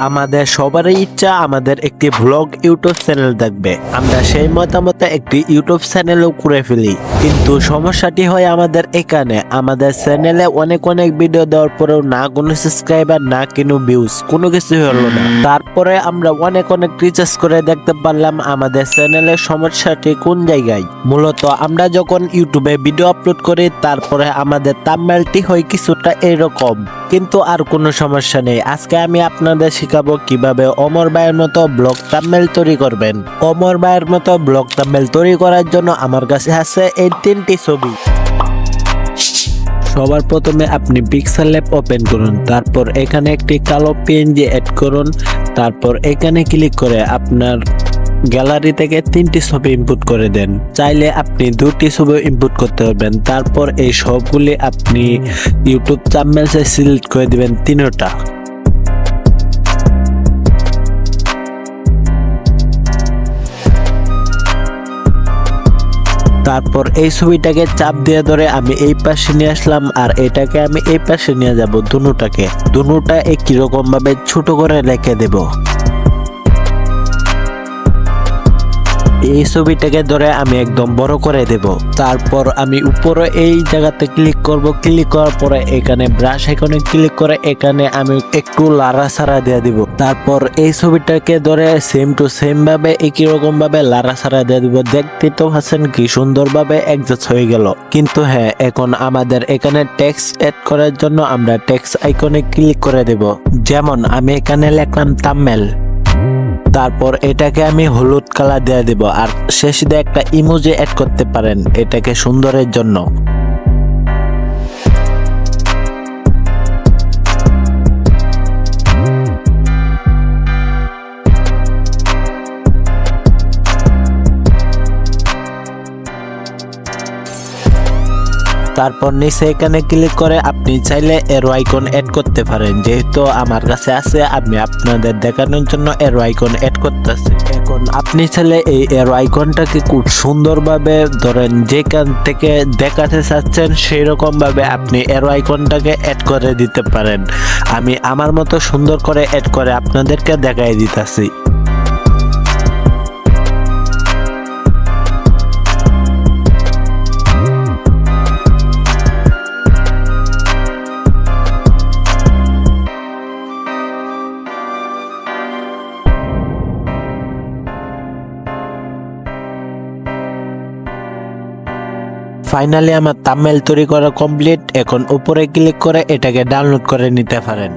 আমাদের সবারই ইচ্ছা আমাদের একটি ব্লগ ইউটিউব চ্যানেল থাকবে। আমরা সেই মতামতে একটি ইউটিউব চ্যানেলও করে ফেলি, কিন্তু সমস্যাটি হয় আমাদের এখানে আমাদের চ্যানেলে অনেক ভিডিও দেওয়ার পরেও না কোনো সাবস্ক্রাইবার না কোনো ভিউজ কোনো কিছু হলো না। তারপরে আমরা অনেক রিসার্চ করে দেখতে পারলাম আমাদের চ্যানেলের সমস্যাটি কোন জায়গায়। মূলত আমরা যখন ইউটিউবে ভিডিও আপলোড করি তারপরে আমাদের থাম্বনেলটি হয় কিছুটা এরকম, কিন্তু আর কোনো সমস্যা নেই। আজকে আমি আপনাদের শিখাবো কিভাবে অমর ভাইয়ের মতো ব্লগ থাম্বনেল তৈরি করবেন। অমর ভাইয়ের মতো ব্লগ থাম্বনেল তৈরি করার জন্য আমার কাছে আছে এই 3টি ছবি। সবার প্রথমে আপনি পিক্সেল ল্যাব ওপেন করুন, তারপর এখানে একটি কালো পিএনজি অ্যাড করুন, তারপর এখানে ক্লিক করে আপনার গ্যালারি থেকে 3টি ছবি ইনপুট করে দেন। চাইলে আপনি 2টি ছবি ইনপুট করতে পারবেন। তারপর এই সবগুলি আপনি ইউটিউব থাম্বনেলে সিলেক্ট করে দিবেন 3টা। তারপর এই ছবিটাকে চাপ দিয়ে ধরে আমি এই পাশে নিয়ে আসলাম, আর এটাকে আমি এই পাশে নিয়ে যাব। দুটা একই রকম ভাবে ছোট করে রেখে দেব। এই ছবিটাকে ধরে আমি একদম বড় করে দেব। তারপর আমি উপরে এই জায়গাতে ক্লিক করব। ক্লিক করার পরে এখানে ব্রাশ আইকনে ক্লিক করে এখানে আমি একটু লাড়াছাড়া দিয়ে দিব। তারপর এই ছবিটাকে ধরে সেম টু সেম ভাবে একই রকম ভাবে লাড়াছাড়া দিয়ে দিব। দেখতে তো পাচ্ছেন কি সুন্দরভাবে অ্যাডজাস্ট হয়ে গেল। কিন্তু হ্যাঁ, এখন আমাদের এখানে টেক্সট এড করার জন্য আমরা টেক্সট আইকনে ক্লিক করে দেব। যেমন আমি এখানে লিখলাম থাম্বনেল, তারপর এটাকে আমি হলুদ কালার দিয়ে দেব, আর শেষে দিয়ে একটা ইমোজি অ্যাড করতে পারেন এটাকে সুন্দরের জন্য। তারপর নিচে এখানে ক্লিক করে আপনি চাইলে এরো আইকন অ্যাড করতে পারেন। যেহেতু আমার কাছে আছে আমি আপনাদের দেখানোর জন্য এরো আইকন অ্যাড করতেছি। এখন আপনি চাইলে এই এরো আইকনটাকে খুব সুন্দরভাবে ধরেন যেখান থেকে দেখাতে চাচ্ছেন সেই রকম ভাবে আপনি এরো আইকনটাকে অ্যাড করে দিতে পারেন। আমি আমার মতো সুন্দর করে অ্যাড করে আপনাদেরকে দেখাই দিতেছি। ফাইনালি আমার থাম্বনেল তৈরি করা কমপ্লিট। এখন উপরে ক্লিক করে এটাকে ডাউনলোড করে নিতে পারেন।